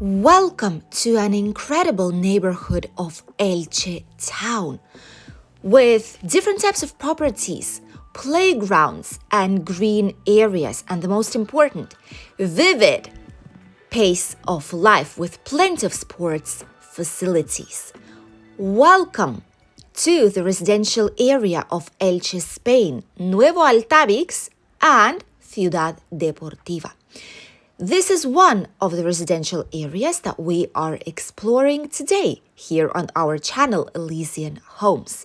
Welcome to an incredible neighborhood of Elche town with different types of properties, playgrounds, and green areas, and the most important, vivid pace of life with plenty of sports facilities. Welcome to the residential area of Elche, Spain, Nuevo Altábix, and Ciudad Deportiva. This is one of the residential areas that we are exploring today here on our channel, Elysian Homes.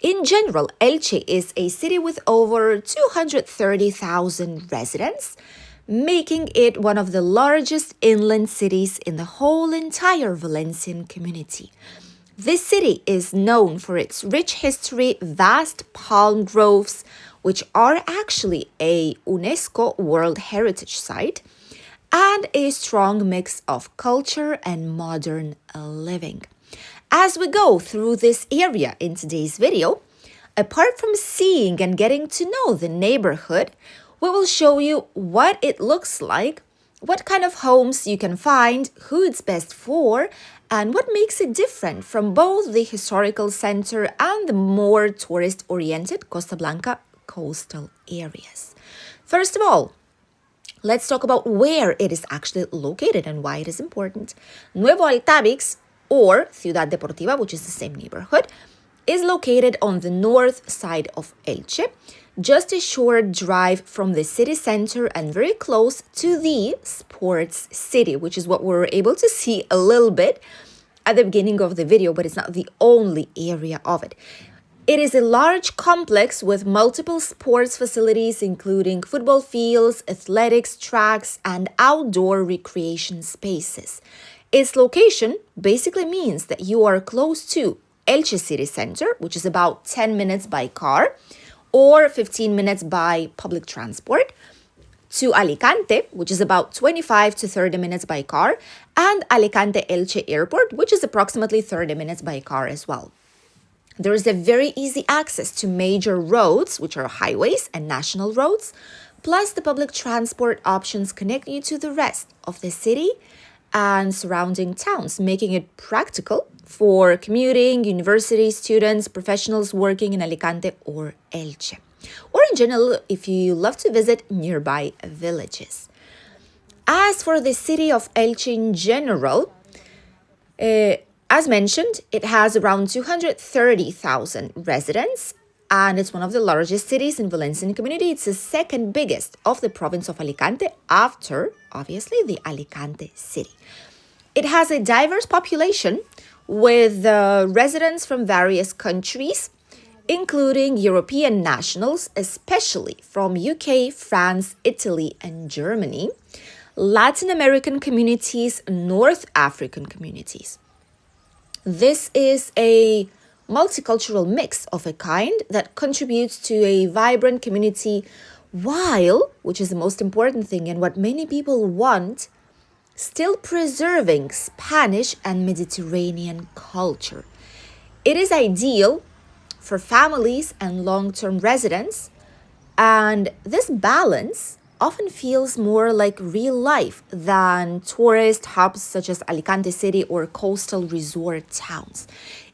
In general, Elche is a city with over 230,000 residents, making it one of the largest inland cities in the whole entire Valencian community. This city is known for its rich history, vast palm groves, which are actually a UNESCO World Heritage Site, and a strong mix of culture and modern living. As we go through this area in today's video, apart from seeing and getting to know the neighborhood, we will show you what it looks like, what kind of homes you can find, who it's best for, and what makes it different from both the historical center and the more tourist-oriented Costa Blanca coastal areas. First of all, let's talk about where it is actually located and why it is important. Nuevo Altábix, or Ciudad Deportiva, which is the same neighborhood, is located on the north side of Elche, just a short drive from the city center and very close to the sports city, which is what we were able to see a little bit at the beginning of the video, but it's not the only area of it. It is a large complex with multiple sports facilities, including football fields, athletics tracks, and outdoor recreation spaces. Its location basically means that you are close to Elche city center, which is about 10 minutes by car or 15 minutes by public transport, to Alicante, which is about 25 to 30 minutes by car, and Alicante Elche Airport, which is approximately 30 minutes by car as well. There is a very easy access to major roads, which are highways and national roads, plus the public transport options connect you to the rest of the city and surrounding towns, making it practical for commuting, university students, professionals working in Alicante or Elche, or in general, if you love to visit nearby villages. As for the city of Elche in general, as mentioned, it has around 230,000 residents, and it's one of the largest cities in Valencian community. It's the second biggest of the province of Alicante after, obviously, the Alicante city. It has a diverse population with residents from various countries, including European nationals, especially from UK, France, Italy, and Germany, Latin American communities, North African communities. This is a multicultural mix of a kind that contributes to a vibrant community while, which is the most important thing and what many people want, still preserving Spanish and Mediterranean culture. It is ideal for families and long-term residents, and this balance often feels more like real life than tourist hubs such as Alicante City or coastal resort towns.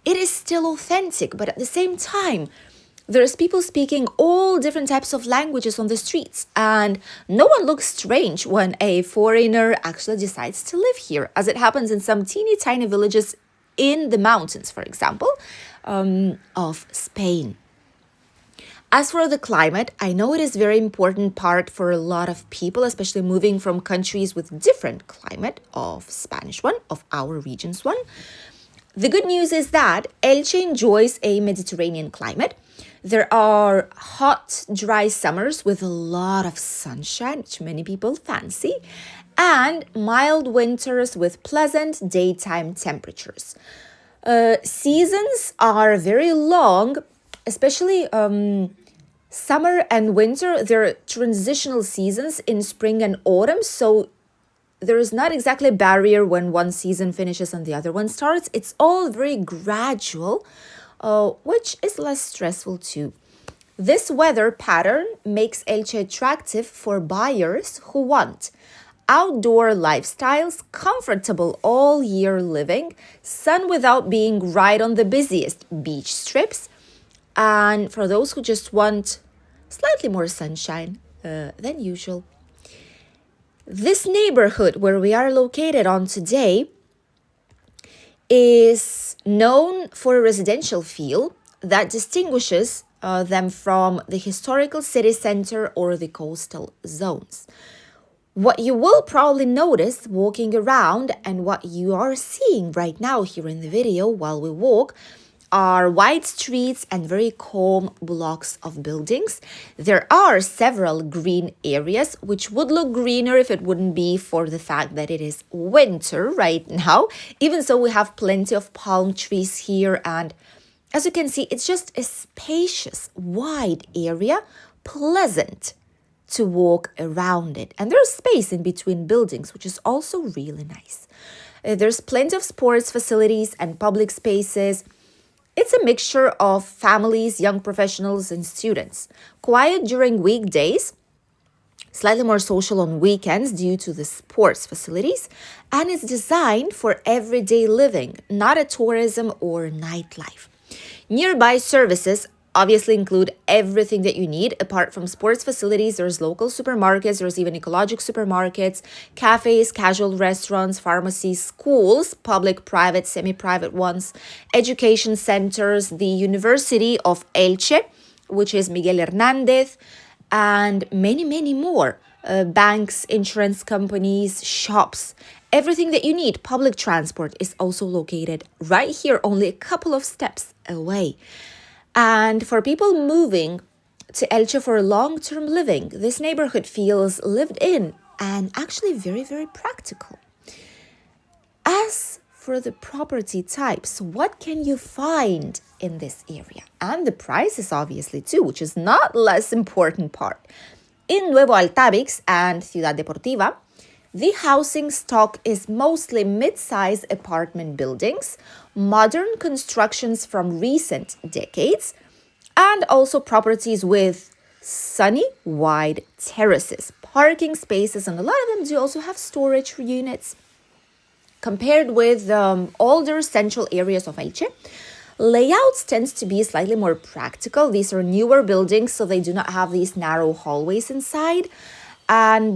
It is still authentic, but at the same time, there's people speaking all different types of languages on the streets, and no one looks strange when a foreigner actually decides to live here, as it happens in some teeny tiny villages in the mountains, for example, of Spain. As for the climate, I know it is a very important part for a lot of people, especially moving from countries with different climate of Spanish one, of our region's one. The good news is that Elche enjoys a Mediterranean climate. There are hot, dry summers with a lot of sunshine, which many people fancy, and mild winters with pleasant daytime temperatures. Seasons are very long, especially summer and winter. They're transitional seasons in spring and autumn, so there is not exactly a barrier when one season finishes and the other one starts. It's all very gradual, which is less stressful too. This weather pattern makes Elche attractive for buyers who want outdoor lifestyles, comfortable all year living, sun without being right on the busiest beach strips, and for those who just want slightly more sunshine than usual. This neighborhood where we are located on today is known for a residential feel that distinguishes them from the historical city center or the coastal zones. What you will probably notice walking around and what you are seeing right now here in the video while we walk are wide streets and very calm blocks of buildings. There are several green areas, which would look greener if it wouldn't be for the fact that it is winter right now. Even so, we have plenty of palm trees here, and as you can see, it's just a spacious, wide area, pleasant to walk around it. And there's space in between buildings, which is also really nice. There's plenty of sports facilities and public spaces. It's a mixture of families, young professionals, and students. Quiet during weekdays, slightly more social on weekends due to the sports facilities, and it's designed for everyday living, not a tourism or nightlife. Nearby services obviously include everything that you need. Apart from sports facilities, there's local supermarkets, there's even ecologic supermarkets, cafes, casual restaurants, pharmacies, schools, public, private, semi-private ones, education centers, the University of Elche, which is Miguel Hernández, and many, many more. Banks, insurance companies, shops, everything that you need. Public transport is also located right here, only a couple of steps away. And for people moving to Elche for long-term living, this neighborhood feels lived in and actually very, very practical. As for the property types, what can you find in this area? And the prices obviously too, which is not less important part. In Nuevo Altábix and Ciudad Deportiva, the housing stock is mostly mid-size apartment buildings, modern constructions from recent decades, and also properties with sunny, wide terraces, parking spaces, and a lot of them do also have storage units. Compared with older central areas of Elche, layouts tends to be slightly more practical. These are newer buildings, so they do not have these narrow hallways inside. And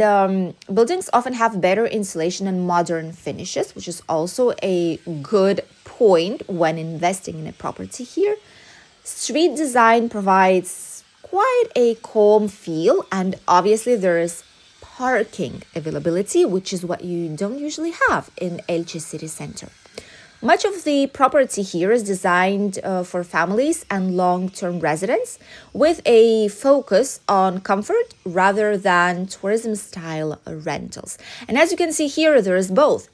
buildings often have better insulation and modern finishes, which is also a good point when investing in a property here. Street design provides quite a calm feel, and obviously there is parking availability, which is what you don't usually have in Elche city center. Much of the property here is designed for families and long-term residents with a focus on comfort rather than tourism-style rentals. And as you can see here, there is both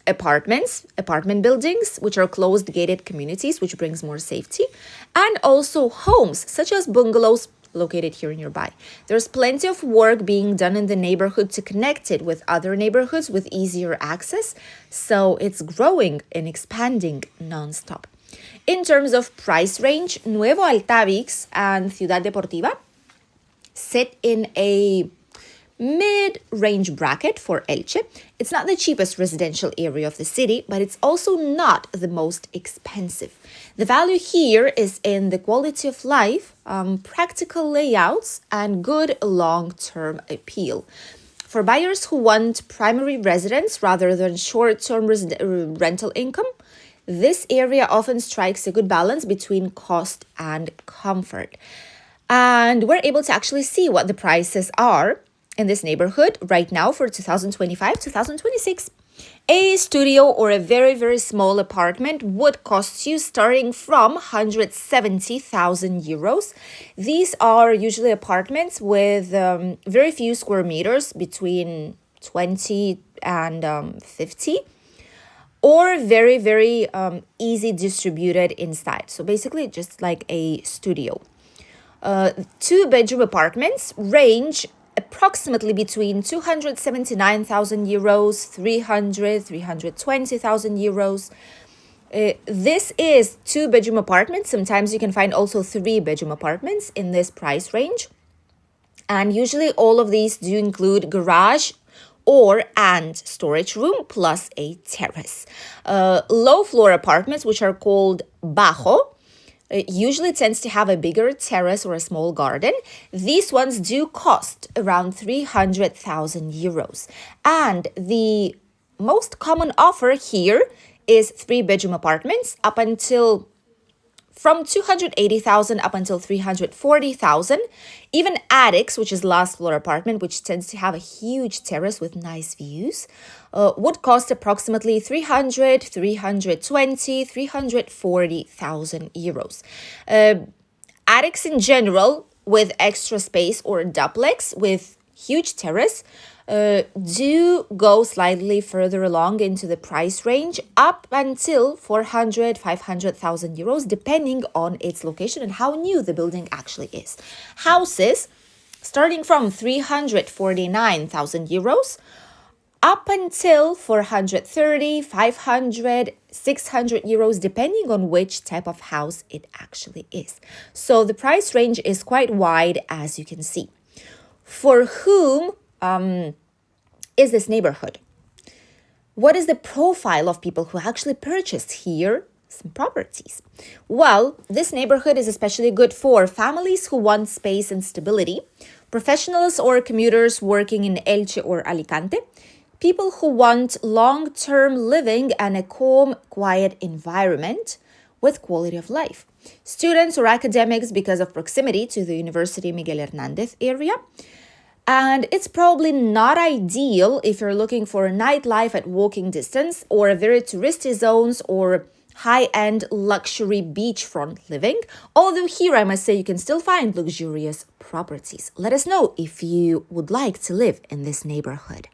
apartment buildings, which are closed gated communities, which brings more safety, and also homes, such as bungalows, located here nearby. There's plenty of work being done in the neighborhood to connect it with other neighborhoods with easier access, so it's growing and expanding non-stop. In terms of price range, Nuevo Altábix and Ciudad Deportiva sit in a mid-range bracket for Elche. It's not the cheapest residential area of the city, but it's also not the most expensive. The value here is in the quality of life, practical layouts, and good long-term appeal. For buyers who want primary residence rather than short-term rental income, this area often strikes a good balance between cost and comfort. And we're able to actually see what the prices are in this neighborhood right now for 2025-2026. A studio or a very, very small apartment would cost you starting from 170,000 euros. These are usually apartments with very few square meters, between 20 and 50, or very, very easy distributed inside. So basically just like a studio. Two-bedroom apartments range approximately between 279,000 euros, 320,000 euros. This is two-bedroom apartments. Sometimes you can find also three-bedroom apartments in this price range. And usually all of these do include garage and storage room plus a terrace. Low floor apartments, which are called bajo, usually tends to have a bigger terrace or a small garden. These ones do cost around 300,000 euros. And the most common offer here is 3-bedroom apartments from 280,000 up until 340,000. Even attics, which is last floor apartment, which tends to have a huge terrace with nice views, would cost approximately 300, 320, 340,000 euros. Attics in general with extra space or duplex with huge terrace do go slightly further along into the price range up until 400, 500,000 euros, depending on its location and how new the building actually is. Houses starting from 349,000 euros up until 430, 500, 600 euros, depending on which type of house it actually is. So the price range is quite wide, as you can see. For whom is this neighborhood? What is the profile of people who actually purchased here some properties? Well, this neighborhood is especially good for families who want space and stability, professionals or commuters working in Elche or Alicante, people who want long-term living and a calm, quiet environment with quality of life, students or academics because of proximity to the University Miguel Hernández area. And it's probably not ideal if you're looking for a nightlife at walking distance or a very touristy zones or high-end luxury beachfront living. Although here I must say you can still find luxurious properties. Let us know if you would like to live in this neighborhood.